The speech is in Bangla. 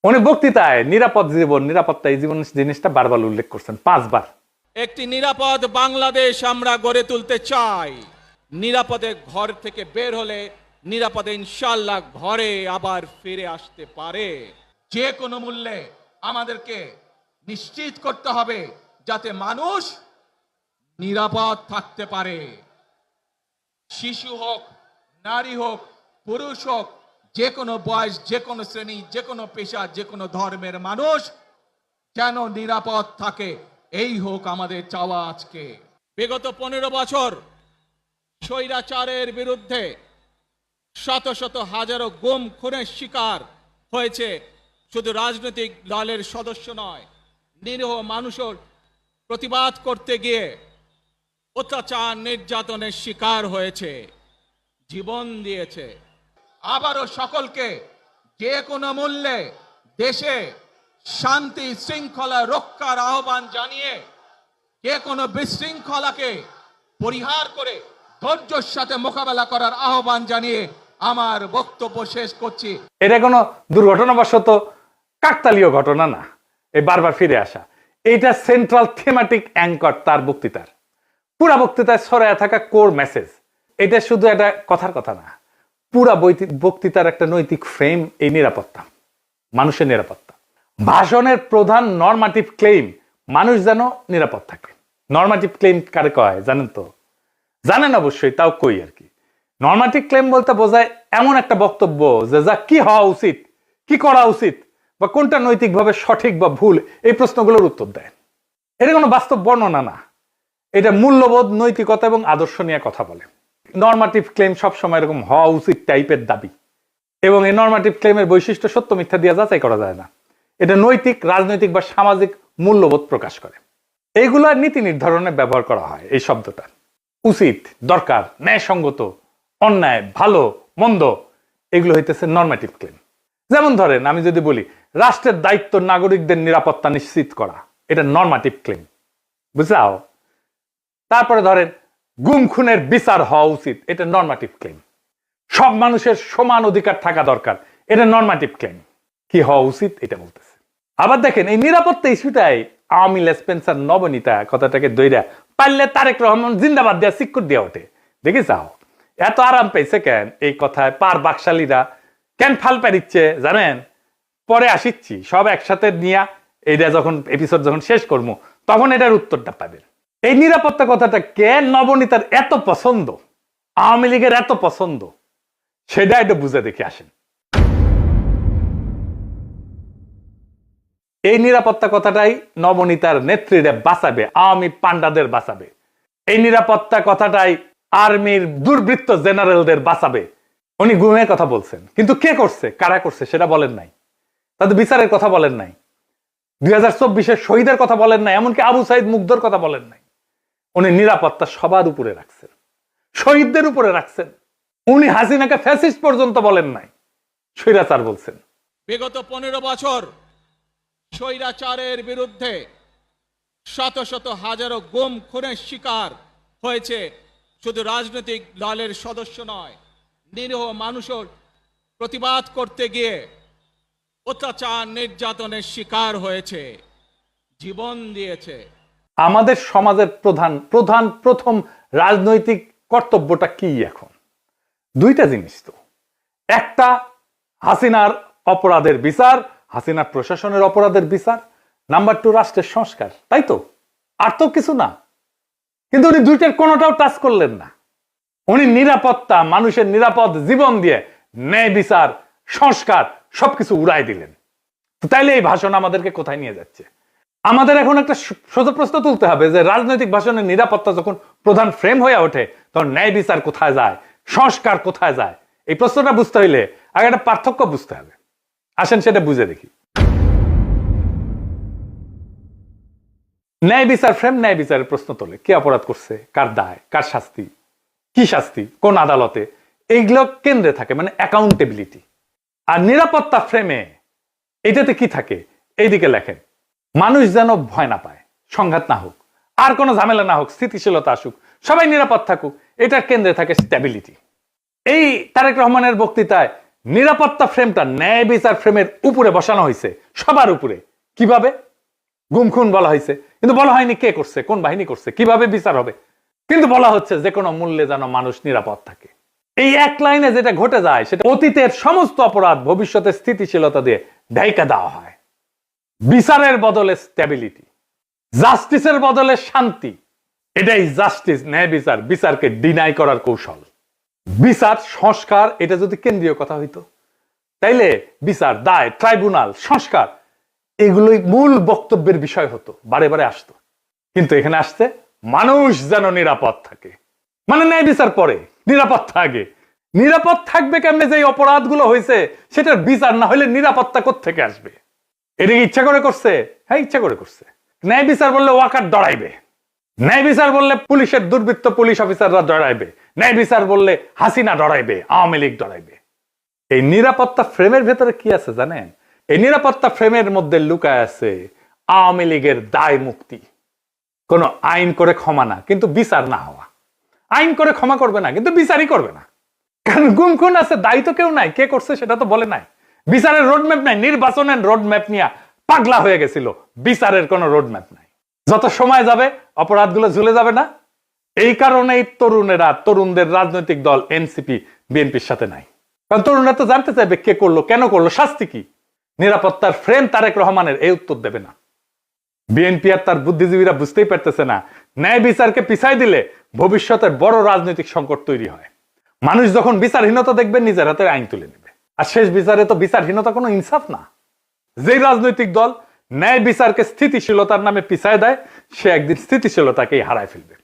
উনি বক্তৃতায় নিরাপদ জীবন, নিরাপত্তা এই জীবন জিনিসটা বারবার উল্লেখ করছেন, 5 বার। একটি নিরাপদ বাংলাদেশ আমরা গড়ে তুলতে চাই। নিরাপদে ঘর থেকে বের হলে নিরাপদে ইনশাআল্লাহ ঘরে আবার ফিরে আসতে পারে। যে কোনো মূল্যে আমাদেরকে নিশ্চিত করতে হবে যাতে মানুষ নিরাপদ থাকতে পারে। শিশু হোক, নারী হোক, পুরুষ হোক, যে কোনো বয়স, যে কোনো শ্রেণী, যে কোনো পেশা, যে কোনো ধর্মের মানুষ যেন নিরাপদ থাকে, এই হোক আমাদের চাওয়া। আজকে বিগত 15 বছর স্বৈরাচারের বিরুদ্ধে শত শত হাজারো গুম খুনের শিকার হয়েছে শুধু রাজনৈতিক দলের সদস্য নয়, নিরীহ মানুষের প্রতিবাদ করতে গিয়ে অত্যাচার নির্যাতনের শিকার হয়েছে, জীবন দিয়েছে। আবারও সকলকে যে কোনো মূল্যে দেশে শান্তি শৃঙ্খলা রক্ষার আহ্বান জানিয়ে যে কোনো বিশৃঙ্খলাকে পরিহার করে ধৈর্যের সাথে মোকাবেলা করার আহ্বান জানিয়ে আমার বক্তব্য শেষ করছি। এটা কোনো দুর্ঘটনাবশত কাকতালীয় ঘটনা না, এই বারবার ফিরে আসা, এইটা সেন্ট্রাল থিমেটিক অ্যাঙ্কর তার বক্তৃতার। পুরা বক্তৃতায় ছড়ায় থাকা কোর মেসেজ। এটা শুধু একটা কথার কথা না, পুরা বক্তৃতার একটা নৈতিক ফ্রেম এই নিরাপত্তা, মানুষের নিরাপত্তা। ভাষণের প্রধান নরমাটিভ ক্লেইম মানুষ যেন নিরাপদ থাকে। নরমাটিভ ক্লেইম কারে কয় জানেন তো? জানেন অবশ্যই, তাও কই আর কি। নরমাটিভ ক্লেইম বলতে বোঝায় এমন একটা বক্তব্য যে যা কি হওয়া উচিত, কি করা উচিত, বা কোনটা নৈতিকভাবে সঠিক বা ভুল, এই প্রশ্নগুলোর উত্তর দেয়। এটা কোনো বাস্তব বর্ণনা না, এটা মূল্যবোধ, নৈতিকতা এবং আদর্শ নিয়ে কথা বলে। নরমাটিভ ক্লেম সবসময় এরকম হওয়া উচিত টাইপের দাবি, এবং এই নরমাটিভ ক্লেমের বৈশিষ্ট্য সত্য মিথ্যা দিয়ে যাচাই করা যায় না। এটা নৈতিক, রাজনৈতিক বা সামাজিক মূল্যবোধ প্রকাশ করে। এইগুলা নীতি নির্ধারণে ব্যবহার করা হয় এই শব্দটা। উচিত, দরকার, ন্যায়সঙ্গত, অন্যায়, ভালো, মন্দ, এগুলো হইতেছে নরমাটিভ ক্লেম। যেমন ধরেন, আমি যদি বলি রাষ্ট্রের দায়িত্ব নাগরিকদের নিরাপত্তা নিশ্চিত করা, এটা নরমাটিভ ক্লেম, বুঝলাও? তারপরে ধরেন গুম খুনের বিচার হওয়া উচিত, এটা নরমাটিভ ক্লেম। সব মানুষের সমান অধিকার থাকা দরকার, এটা নরমাটিভ ক্লেম। কি হওয়া উচিত এটা বলতেছে। আবার দেখেন এই নিরাপত্তা ইস্যুটাই আওয়ামী স্পেন্সার নবনীতা কথাটাকে দইরা পারলে তারেক রহমান জিন্দাবাদ দেওয়া সিক্কুর দিয়ে ওঠে। দেখি যাও এত আরাম পেয়েছে কেন এই কথায় পার বাকশালীরা, কেন ফাল পারিচ্ছে জানেন? পরে আসিচ্ছি সব একসাথে নিয়ে এইটা যখন এপিসোড যখন শেষ করবো তখন এটার উত্তরটা পাবেন। এই নিরাপত্তা কথাটা কেন নবনীতার এত পছন্দ, আওয়ামী লীগের এত পছন্দ, সেটা একটু বুঝে দেখে আসেন। এই নিরাপত্তা কথাটাই নবনীতার নেত্রীরা বাঁচাবে, আওয়ামী পান্ডাদের বাঁচাবে। এই নিরাপত্তা কথাটাই আর্মির দুর্বৃত্ত জেনারেলদের বাঁচাবে। উনি গুমের কথা বলছেন, কিন্তু কে করছে, কারা করছে সেটা বলেন নাই। তাদের বিচারের কথা বলেন নাই, 2024-এর শহীদের কথা বলেন নাই, এমনকি আবু সাইদ মুগ্ধর কথা বলেন নাই। উনি নিরাপত্তা সবার উপরে রাখছেন, শহীদদের উপরে রাখছেন। উনি হাসিনাকে ফ্যাসিস্ট পর্যন্ত বলেন নাই, স্বৈরাচার বলছেন। বিগত 15 বছর স্বৈরাচারের বিরুদ্ধে শত শত হাজারো গুম খুনের শিকার হয়েছে শুধু রাজনৈতিক দলের সদস্য নয়, নিরীহ মানুষের প্রতিবাদ করতে গিয়ে অত্যাচার নির্যাতনের শিকার হয়েছে, জীবন দিয়েছে। আমাদের সমাজের প্রথম রাজনৈতিক কর্তব্যটা কি এখন? দুইটা জিনিস তো। একটা হাসিনার অপরাধের বিচার, হাসিনার প্রশাসনের অপরাধের বিচার। নাম্বার 2 রাষ্ট্রের সংস্কার, তাই তো? আর তো কিছু না। কিন্তু উনি দুইটার কোনোটাও টাচ করলেন না। উনি নিরাপত্তা, মানুষের নিরাপদ জীবন দিয়ে ন্যায় বিচার, সংস্কার সবকিছু উড়াই দিলেন। তাইলে এই ভাষণ আমাদেরকে কোথায় নিয়ে যাচ্ছে? আমাদের এখন একটা সোজা প্রশ্ন তুলতে হবে যে রাজনৈতিক ভাষণের নিরাপত্তা যখন প্রধান ফ্রেম হয়ে ওঠে তখন ন্যায় বিচার কোথায় যায়, সংস্কার কোথায় যায়? এই প্রশ্নটা বুঝতে হইলে আগে একটা পার্থক্য বুঝতে হবে। আসেন সেটা বুঝে দেখি। ন্যায় বিচার ফ্রেম ন্যায় বিচারের প্রশ্ন তোলে, কে অপরাধ করছে, কার দায়, কার শাস্তি, কি শাস্তি, কোন আদালতে, এইগুলো কেন্দ্রে থাকে, মানে অ্যাকাউন্টেবিলিটি। আর নিরাপত্তা ফ্রেমে এটাতে কি থাকে? এইদিকে লেখেন মানুষ যেন ভয় না পায়, সংঘাত না হোক, আর কোনো ঝামেলা না হোক, স্থিতিশীলতা আসুক, সবাই নিরাপদ থাকুক, এটার কেন্দ্রে থাকে স্ট্যাবিলিটি। এই তারেক রহমানের বক্তৃতায় নিরাপত্তা ফ্রেমটা ন্যায় বিচার ফ্রেমের উপরে বসানো হয়েছে, সবার উপরে। কিভাবে? গুম খুন বলা হয়েছে, কিন্তু বলা হয়নি কে করছে, কোন বাহিনী করছে, কিভাবে বিচার হবে। কিন্তু বলা হচ্ছে যে কোনো মূল্যে যেন মানুষ নিরাপদ থাকে। এই এক লাইনে যেটা ঘটে যায় সেটা অতীতের সমস্ত অপরাধ ভবিষ্যতে স্থিতিশীলতা দিয়ে ঢাইকা দেওয়া হয়। বিচারের বদলে স্ট্যাবিলিটি, জাস্টিসের বদলে শান্তি। এটাই জাস্টিস, ন্যায় বিচার, বিচারকে ডিনাই করার কৌশল। বিচার সংস্কার এটা যদি কেন্দ্রীয় কথা হইতো, তাইলে বিচার, দায়, ট্রাইব্যুনাল, সংস্কার এগুলোই মূল বক্তব্যের বিষয় হতো, বারে বারে আসতো। কিন্তু এখানে আসছে মানুষ যেন নিরাপদ থাকে, মানে ন্যায় বিচার পরে, নিরাপত্তা আগে। নিরাপদ থাকবে কেমনে? যে অপরাধগুলো হয়েছে সেটার বিচার না হলে নিরাপত্তা কোত্থেকে আসবে? এটা কি ইচ্ছা করে করছে? হ্যাঁ, ইচ্ছা করে করছে। ন্যায় বিচার বললে ওয়াকার ডরাইবে, ন্যায় বিচার বললে পুলিশের দুর্বৃত্ত পুলিশ অফিসাররা ডরাইবে, ন্যায় বিচার বললে হাসিনা ডরাইবে, আওয়ামী লীগ ডরাইবে। এই নিরাপত্তা ফ্রেমের ভেতরে কি আছে জানেন? এই নিরাপত্তা ফ্রেমের মধ্যে লুকায় আছে আওয়ামী লীগের দায় মুক্তি। কোন আইন করে ক্ষমা না, কিন্তু বিচার না হওয়া। আইন করে ক্ষমা করবে না, কিন্তু বিচারই করবে না। কারণ গুম খুন আছে, দায়ী তো কেউ নাই, কে করছে সেটা তো বলে নাই। বিচারের রোডম্যাপ নাই, নির্বাচনের রোডম্যাপ নিয়ে পাগলা হয়ে গেছিল। বিচারের কোনো রোডম্যাপ নাই। যত সময় যাবে অপরাধগুলো ঝুলে যাবে না। এই কারণেই তরুণেরা, তরুণদের রাজনৈতিক দল এনসিপি বিএনপির সাথে নাই। কারণ তরুণরা তো জানতে চাইবে কে করলো, কেন করলো, শাস্তি কি। নিরাপত্তার ফ্রেম তারেক রহমানের এই উত্তর দেবে না। বিএনপি আর তার বুদ্ধিজীবীরা বুঝতেই পারতেছে না, ন্যায় বিচারকে পিছাই দিলে ভবিষ্যতের বড় রাজনৈতিক সংকট তৈরি হয়। মানুষ যখন বিচারহীনতা দেখবে নিজের হাতে আইন তুলে নেবে। আর শেষ বিচারে তো বিচারহীনতা কোনো ইনসাফ না। যেই রাজনৈতিক দল ন্যায় বিচারকে স্থিতিশীলতার নামে পিছায় দেয়, সে একদিন স্থিতিশীলতাকেই হারায় ফেলবে।